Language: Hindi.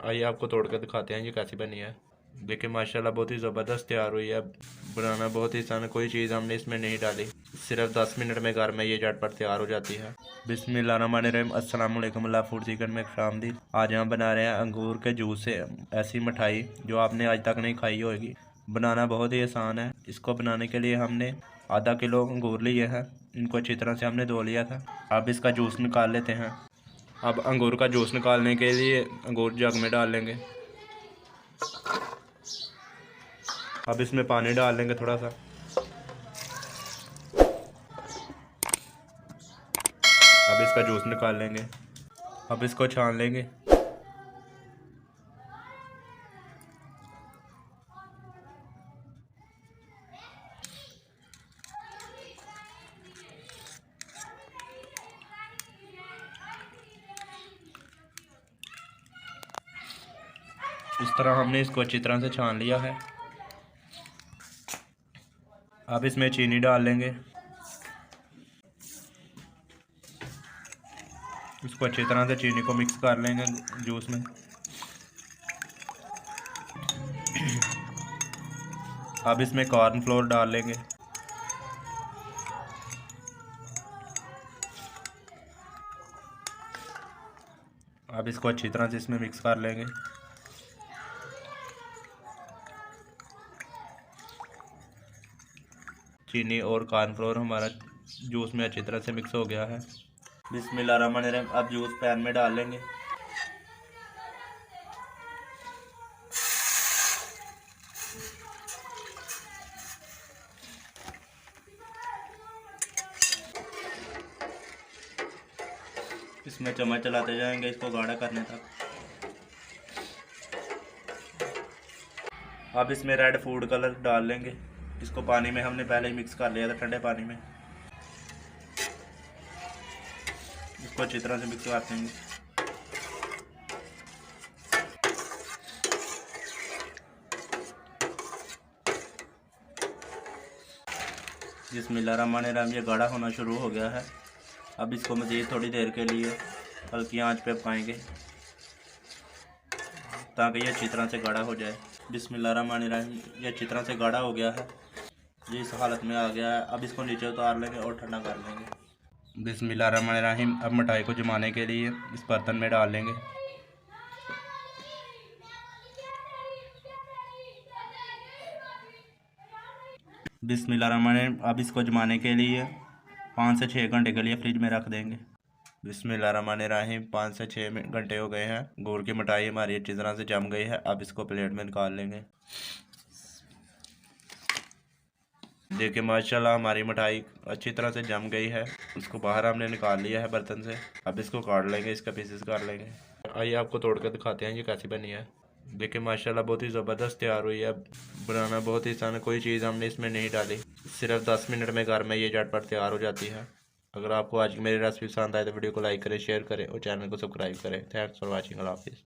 आइए आपको तोड़ कर दिखाते हैं ये कैसी बनी है। देखिए माशाल्लाह बहुत ही ज़बरदस्त तैयार हुई है। बनाना बहुत ही आसान है, कोई चीज़ हमने इसमें नहीं डाली। सिर्फ 10 मिनट में घर में ये झटपट तैयार हो जाती है। बिस्मिल्लाहिर्रहमानिर्रहीम, अस्सलाम वालेकुम, अल्लाह फूड चिकन में खुशामदीद। आज हम बना रहे हैं अंगूर के जूस से ऐसी मिठाई जो आपने आज तक नहीं खाई होगी। बनाना बहुत ही आसान है। इसको बनाने के लिए हमने आधा किलो अंगूर लिए हैं। इनको अच्छी तरह से हमने धो लिया था। अब इसका जूस निकाल लेते हैं। अब अंगूर का जूस निकालने के लिए अंगूर जग में डाल लेंगे। अब इसमें पानी डाल लेंगे थोड़ा सा। अब इसका जूस निकाल लेंगे। अब इसको छान लेंगे। इस तरह हमने इसको अच्छी तरह से छान लिया है। अब इसमें चीनी डाल लेंगे। इसको अच्छी तरह से चीनी को मिक्स कर लेंगे जूस में। अब इसमें कॉर्न फ्लोर डाल लेंगे। अब इसको अच्छी तरह से इसमें मिक्स कर लेंगे। चीनी और कॉर्नफ्लोर हमारा जूस में अच्छी तरह से मिक्स हो गया है। बिस्मिल्लाहिर्रहमानिर्रहीम, अब जूस पैन में डाल लेंगे। इसमें चम्मच चलाते जाएंगे इसको गाढ़ा करने तक। अब इसमें रेड फूड कलर डाल लेंगे। इसको पानी में हमने पहले ही मिक्स कर लिया था, ठंडे पानी में। इसको अच्छी तरह से मिक्स कर देंगे। बिस्मिल्लाहिर्रहमानिर्रहीम, ये गाढ़ा होना शुरू हो गया है। अब इसको मज़ीद थोड़ी देर के लिए हल्की आंच पे पकाएंगे ताकि ये अच्छी तरह से गाढ़ा हो जाए। बिस्मिल्लाहिर्रहमानिर्रहीम, ये अच्छी तरह से गाढ़ा हो गया है। ये इस हालत में आ गया है। अब इसको नीचे उतार लेंगे और ठंडा कर लेंगे। बिस्मिल्लाहिर्रहमानिर्रहीम, अब मिठाई को जमाने के लिए इस बर्तन में डाल लेंगे। बिस्मिल्लाहिर्रहमानिर्रहीम, अब इसको जमाने के लिए 5 से 6 घंटे के लिए फ्रिज में रख देंगे। बिस्मिल्लाहिर्रहमानिर्रहीम, 5 से 6 घंटे हो गए हैं। गुड़ की मिठाई हमारी अच्छी तरह से जम गई है। अब इसको प्लेट में निकाल लेंगे। देखिए माशाल्लाह हमारी मिठाई अच्छी तरह से जम गई है। उसको बाहर हमने निकाल लिया है बर्तन से। अब इसको काट लेंगे, इसका पीसेस कर लेंगे। आइए आपको तोड़ कर दिखाते हैं ये कैसी बनी है। देखिए माशाल्लाह बहुत ही ज़बरदस्त तैयार हुई है। बनाना बहुत ही आसान है, कोई चीज़ हमने इसमें नहीं डाली। सिर्फ 10 मिनट में घर में ये झटपट तैयार हो जाती है। अगर आपको आज की मेरी रेसिपी पसंद आए तो वीडियो को लाइक करें, शेयर करें और चैनल को सब्सक्राइब करें। Thanks for watching. अल्लाह हाफिज़।